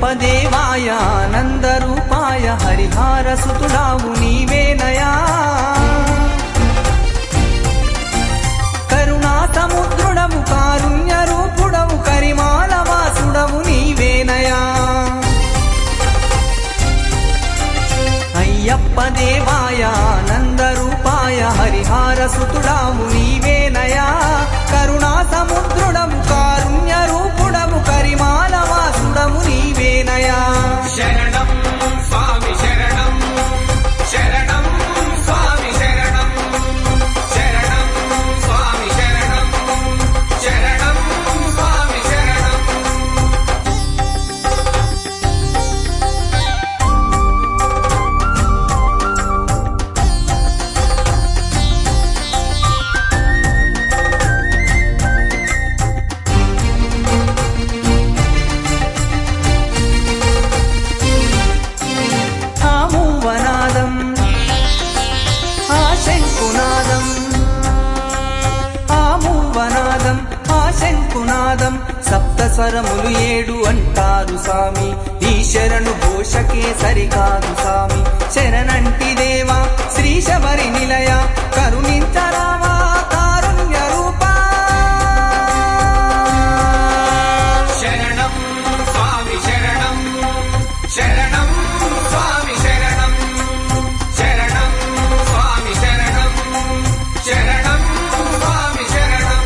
అయ్యప్ప దేవాయ ఆనందరూపాయ హరిహర సుతుడావు నీవేనయా కరుణా సముద్రుడవు కారుణ్య రూపుడవు కరిమాల వాసుడవు నీవేనయా అయ్యప్ప దేవాయ ఆనందరూపాయ హరిహర సుతుడావు నీవేనయా కరుణా సముద్రుడవు కారుణ్య రూపుడవు కరిమాల వాసుడవు నీవేనయా శరణం స్వామి శరణం శరణం స్వామి శరణం శరణం స్వామి శరణం శరణం స్వామి శరణం ఆమూవనాదం ఆ శంకునాదం ఆమూవనాదం ఆ శంకునాదం సప్తస్వరములు 7 అంటారు స్వామి ఈ శరణు ఘోషకే సరికాదు స్వామి శరణంటి దేవా శ్రీ శబరి నిలయ కరుణించరావా కారుణ్య రూపా శరణం స్వామి శరణం శరణం స్వామి శరణం శరణం స్వామి శరణం శరణం స్వామి శరణం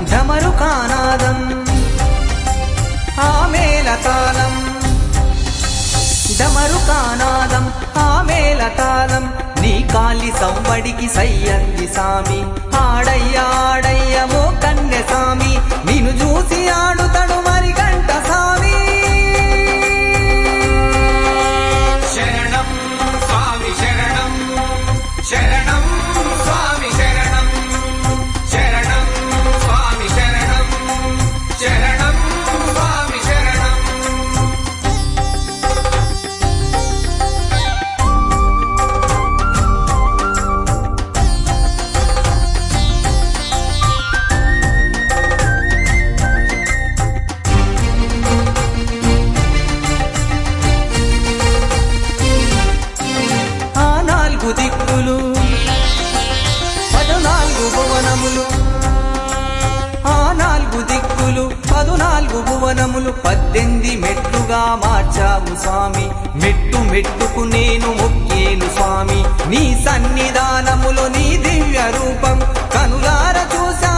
ఢమరుకానాదం ఆ మేళతాళం ఢమరుకానాదం ఆ మేళతాళం నీ కాలి సవ్వడికి సయ్యంది సామి ఆడయ్య ఆడయ్య మో కన్నె సామి నిన్ను చూసి ఆడుతడు మరి గంట సామి శరణం స్వామి శరణం శరణం స్వామి శరణం శరణం స్వామి శరణం శరణం స్వామి శరణం ఆ 4 దిక్కులు 14 భువనములు ఆ 4 దిక్కులు 14 భువనములు 18 మెట్టుగా మార్చావు స్వామి మెట్టు మెట్టుకు నేను మొక్కేను స్వామి నీ సన్నిధానములో నీ దివ్య రూపం కనులార చూసా